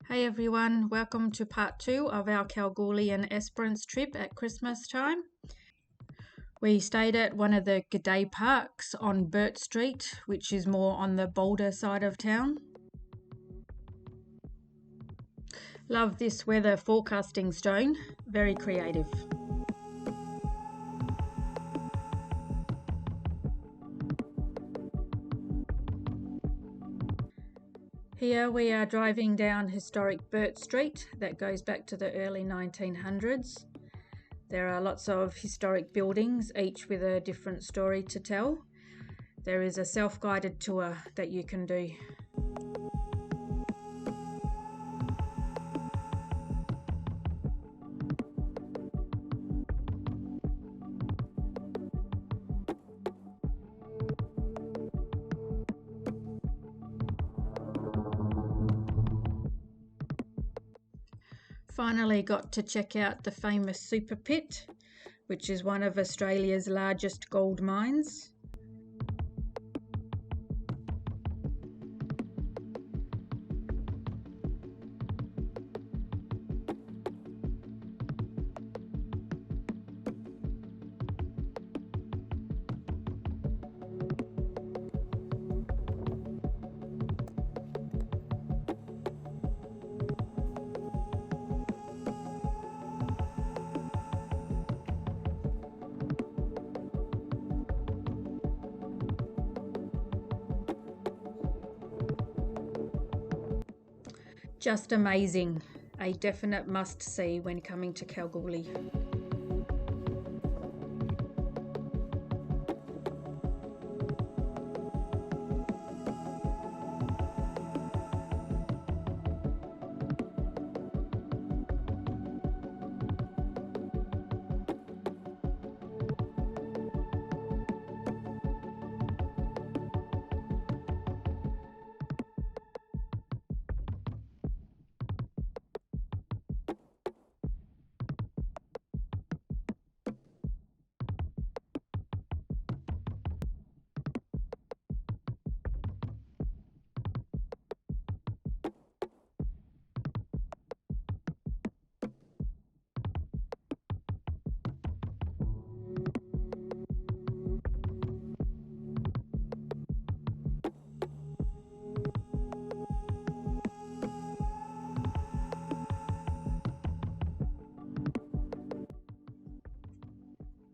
Hey everyone, welcome to part 2 of our Kalgoorlie and Esperance trip at Christmas time. We stayed at one of the G'day parks on Burt Street, which is more on the bolder side of town. Love this weather forecasting stone, very creative. Here we are driving down historic Burt Street that goes back to the early 1900s. There are lots of historic buildings, each with a different story to tell. There is a self-guided tour that you can do. Finally got to check out the famous Super Pit, which is one of Australia's largest gold mines. Just amazing, a definite must-see when coming to Kalgoorlie.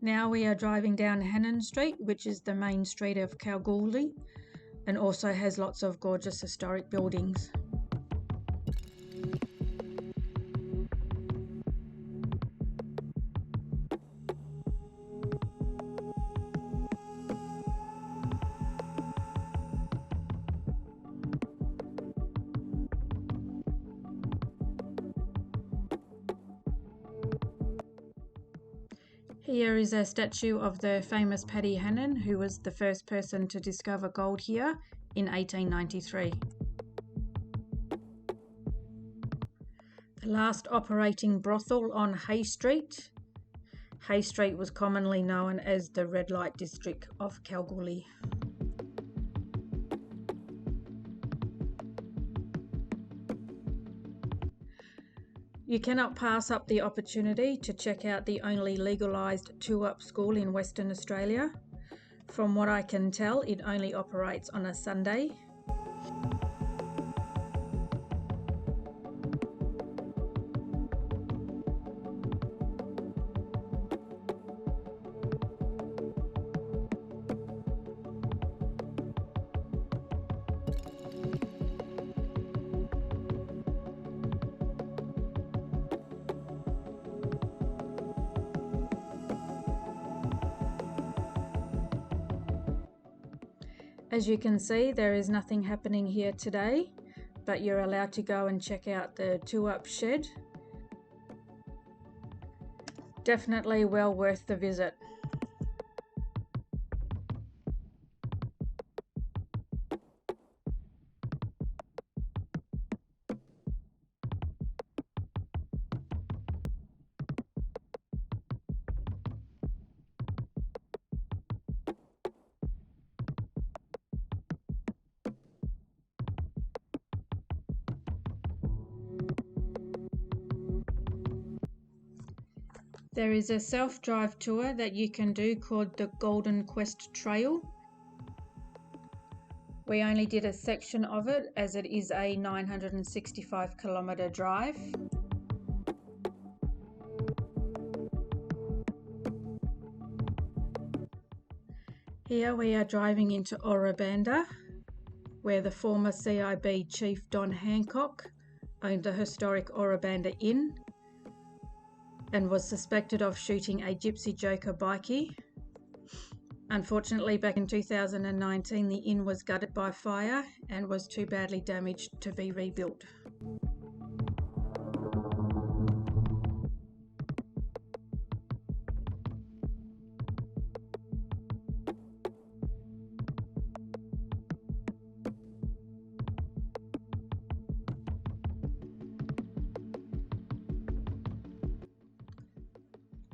Now we are driving down Hannon Street, which is the main street of Kalgoorlie and also has lots of gorgeous historic buildings. Here is a statue of the famous Paddy Hannon, who was the first person to discover gold here in 1893. The last operating brothel on Hay Street. Hay Street was commonly known as the red light district of Kalgoorlie. You cannot pass up the opportunity to check out the only legalised 2-up school in Western Australia. From what I can tell, it only operates on a Sunday. As you can see, there is nothing happening here today, but you're allowed to go and check out the 2-up shed. Definitely well worth the visit. There is a self-drive tour that you can do called the Golden Quest Trail. We only did a section of it as it is a 965 kilometre drive. Here we are driving into Orbanda, where the former CIB chief Don Hancock owned the historic Orbanda Inn and was suspected of shooting a gypsy joker bikie. Unfortunately, back in 2019, the inn was gutted by fire and was too badly damaged to be rebuilt.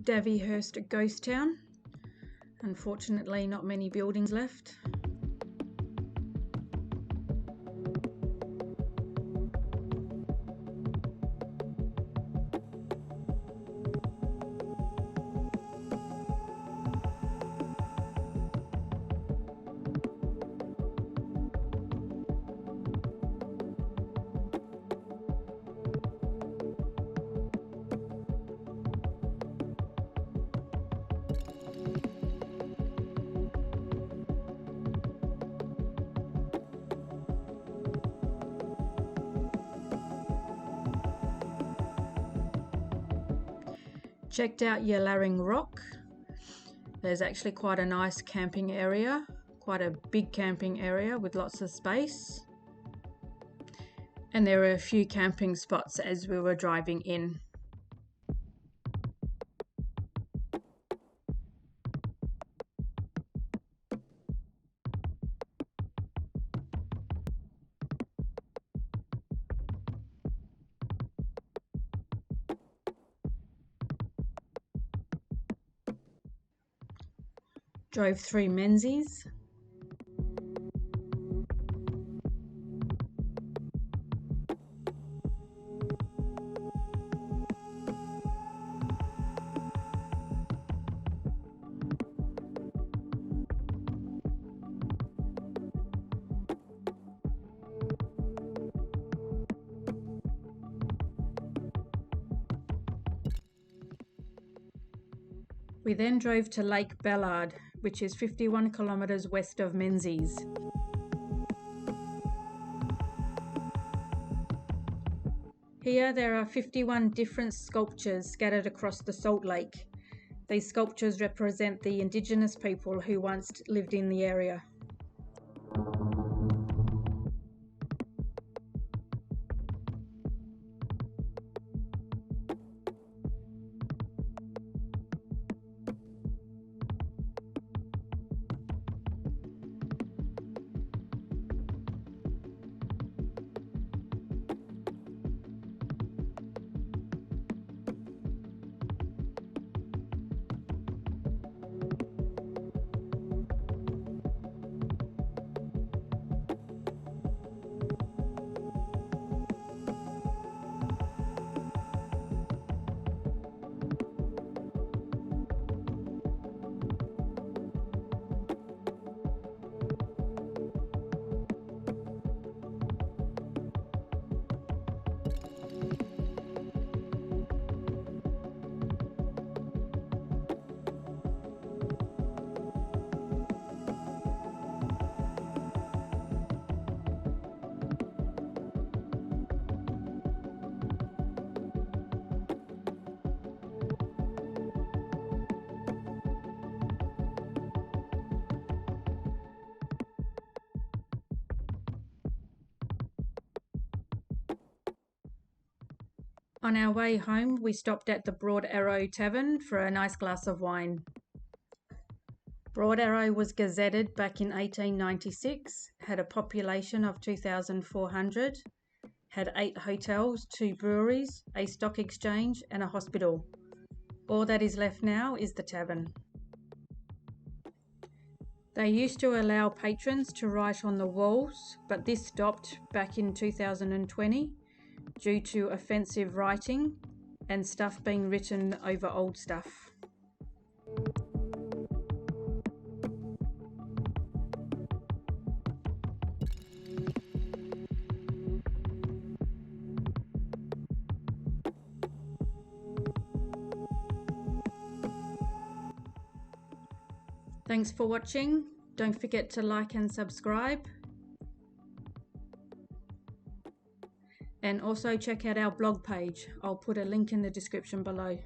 Davyhurst ghost town. Unfortunately, not many buildings left. Checked out Ularring Rock. There's actually quite a nice camping area, quite a big camping area with lots of space. And there were a few camping spots as we were driving in. Drove through Menzies. We then drove to Lake Ballard, which is 51 kilometres west of Menzies. Here there are 51 different sculptures scattered across the Salt Lake. These sculptures represent the Indigenous people who once lived in the area. On our way home, we stopped at the Broad Arrow Tavern for a nice glass of wine. Broad Arrow was gazetted back in 1896, had a population of 2,400, had 8 hotels, 2 breweries, a stock exchange and a hospital. All that is left now is the tavern. They used to allow patrons to write on the walls, but this stopped back in 2020 due to offensive writing and stuff being written over old stuff. Thanks for watching. Don't forget to like and subscribe. And also check out our blog page. I'll put a link in the description below.